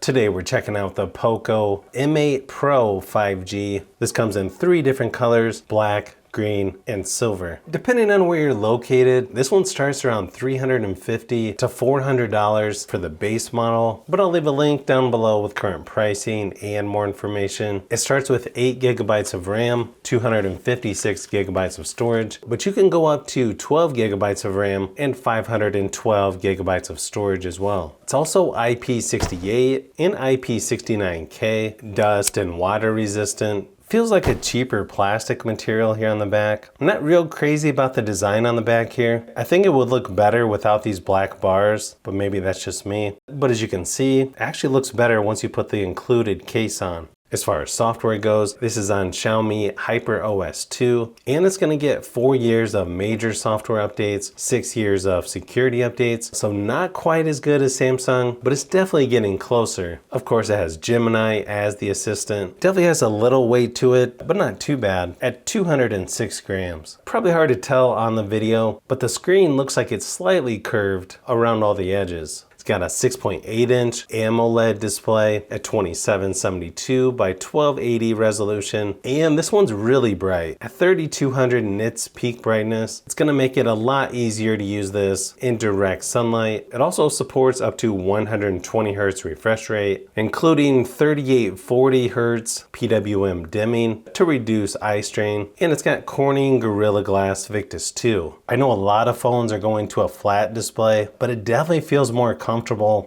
Today we're checking out the Poco M8 Pro 5G. This comes in 3 different colors: black, green, and silver. Depending on where you're located, this one starts around $350 to $400 for the base model, but I'll leave a link down below with current pricing and more information. It starts with 8 gigabytes of RAM, 256 gigabytes of storage, but you can go up to 12 gigabytes of RAM and 512 gigabytes of storage as well. It's also IP68 and IP69K, dust and water resistant. Feels like a cheaper plastic material here on the back. I'm not real crazy about the design on the back here. I think it would look better without these black bars, but maybe that's just me. But as you can see, it actually looks better once you put the included case on. As far as software goes, this is on Xiaomi HyperOS 2, and it's going to get 4 years of major software updates, 6 years of security updates, so not quite as good as Samsung, but it's definitely getting closer. Of course, it has Gemini as the assistant. Definitely has a little weight to it, but not too bad, at 206 grams. Probably hard to tell on the video, but the screen looks like it's slightly curved around all the edges. Got a 6.8-inch AMOLED display at 2772 by 1280 resolution, and this one's really bright at 3200 nits peak brightness. It's going to make it a lot easier to use this in direct sunlight. It also supports up to 120 Hz refresh rate, including 3840 Hz PWM dimming to reduce eye strain, and it's got Corning Gorilla Glass Victus 2. I know a lot of phones are going to a flat display, but it definitely feels more comfortable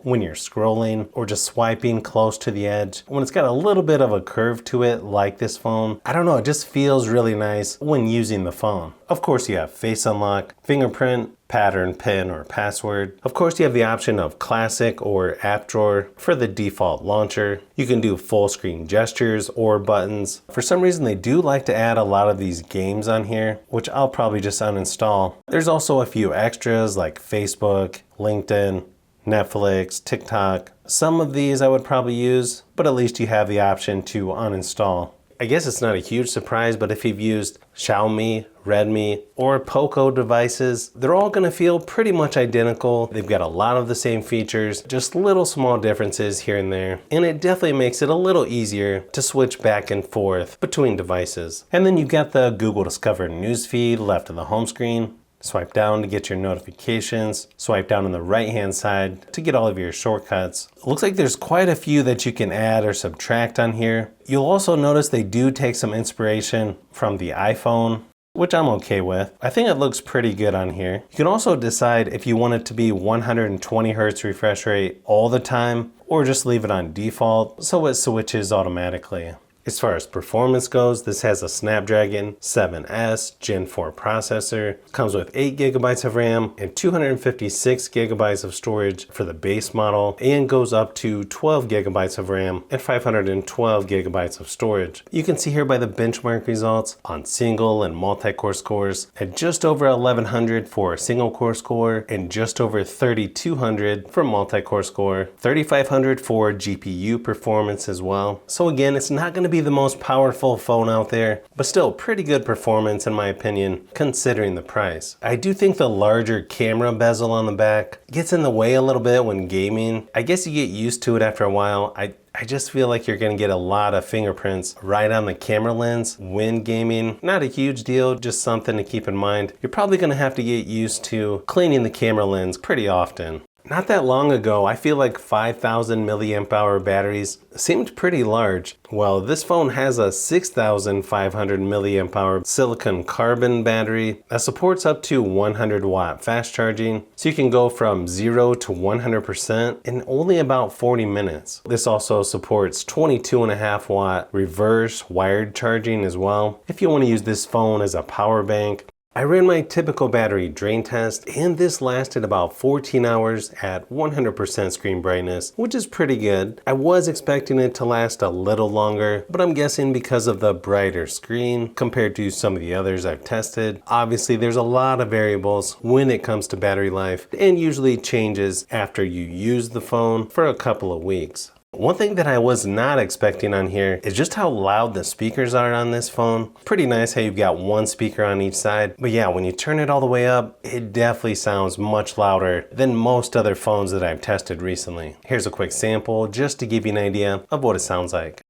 when you're scrolling or just swiping close to the edge. When it's got a little bit of a curve to it like this phone, I don't know, it just feels really nice when using the phone. Of course you have face unlock, fingerprint, pattern, pin, or password. Of course you have the option of classic or app drawer for the default launcher. You can do full screen gestures or buttons. For some reason they do like to add a lot of these games on here, which I'll probably just uninstall. There's also a few extras like Facebook, LinkedIn, Netflix, TikTok. Some of these I would probably use, but at least you have the option to uninstall. I guess it's not a huge surprise, but if you've used Xiaomi, Redmi, or Poco devices, they're all going to feel pretty much identical. They've got a lot of the same features, just little small differences here and there. And it definitely makes it a little easier to switch back and forth between devices. And then you've got the Google Discover newsfeed left of the home screen. Swipe down to get your notifications. Swipe down on the right hand side to get all of your shortcuts. It looks like there's quite a few that you can add or subtract on here. You'll also notice they do take some inspiration from the iPhone, which I'm okay with. I think it looks pretty good on here. You can also decide if you want it to be 120 Hz refresh rate all the time or just leave it on default so it switches automatically. As far as performance goes, this has a Snapdragon 7S Gen 4 processor. It comes with 8 gigabytes of RAM and 256 gigabytes of storage for the base model, and goes up to 12 gigabytes of RAM and 512 gigabytes of storage. You can see here by the benchmark results on single and multi-core scores at just over 1100 for a single core score and just over 3200 for multi-core score, 3500 for GPU performance as well. So again, it's not going to be the most powerful phone out there, but still pretty good performance in my opinion, considering the price. I do think the larger camera bezel on the back gets in the way a little bit when gaming. I guess you get used to it after a while. I just feel like you're going to get a lot of fingerprints right on the camera lens when gaming. Not a huge deal, just something to keep in mind. You're probably going to have to get used to cleaning the camera lens pretty often. Not that long ago, I feel like 5,000 milliamp hour batteries seemed pretty large. Well, this phone has a 6,500 milliamp hour silicon carbon battery that supports up to 100 watt fast charging. So you can go from 0 to 100% in only about 40 minutes. This also supports 22.5 watt reverse wired charging as well, if you want to use this phone as a power bank. I ran my typical battery drain test, and this lasted about 14 hours at 100% screen brightness, which is pretty good. I was expecting it to last a little longer, but I'm guessing because of the brighter screen compared to some of the others I've tested. Obviously, there's a lot of variables when it comes to battery life, and usually changes after you use the phone for a couple of weeks. One thing that I was not expecting on here is just how loud the speakers are on this phone. Pretty nice how you've got one speaker on each side. But yeah, when you turn it all the way up, it definitely sounds much louder than most other phones that I've tested recently. Here's a quick sample just to give you an idea of what it sounds like.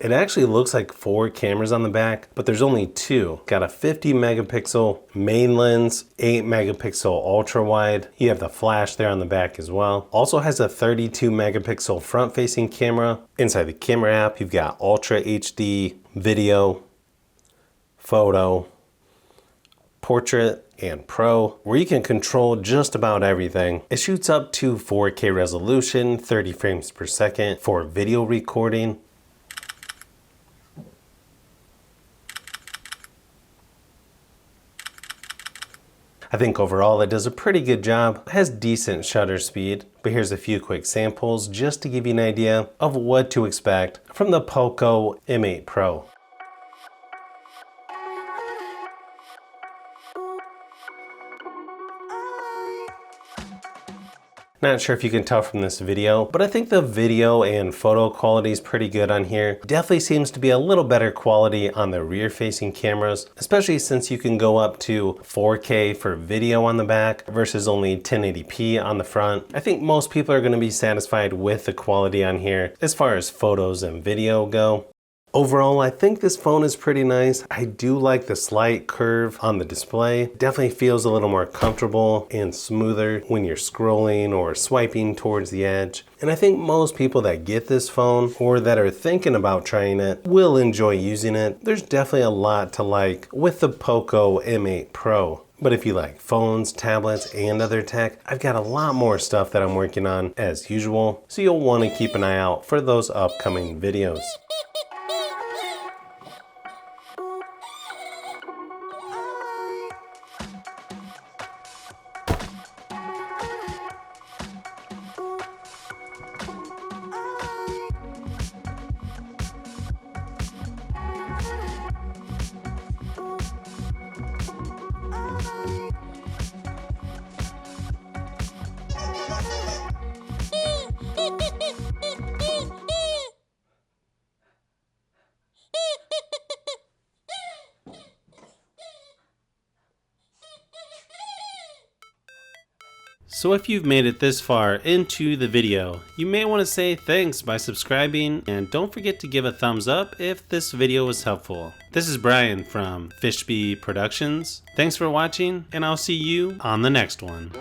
It actually looks like 4 cameras on the back, but there's only 2. Got a 50 megapixel main lens, 8 megapixel ultra wide. You have the flash there on the back as well. Also has a 32 megapixel front facing camera. Inside the camera app, you've got Ultra HD, video, photo, portrait, and Pro, where you can control just about everything. It shoots up to 4K resolution, 30 frames per second for video recording. I think overall it does a pretty good job. It has decent shutter speed, but here's a few quick samples just to give you an idea of what to expect from the Poco M8 Pro. Not sure if you can tell from this video, but I think the video and photo quality is pretty good on here. Definitely seems to be a little better quality on the rear facing cameras, especially since you can go up to 4K for video on the back versus only 1080p on the front. I think most people are going to be satisfied with the quality on here as far as photos and video go. Overall, I think this phone is pretty nice. I do like the slight curve on the display. Definitely feels a little more comfortable and smoother when you're scrolling or swiping towards the edge. And I think most people that get this phone or that are thinking about trying it will enjoy using it. There's definitely a lot to like with the Poco M8 Pro. But if you like phones, tablets, and other tech, I've got a lot more stuff that I'm working on as usual. So you'll want to keep an eye out for those upcoming videos. So if you've made it this far into the video, you may want to say thanks by subscribing, and don't forget to give a thumbs up if this video was helpful. This is Brian from Fishbee Productions. Thanks for watching, and I'll see you on the next one.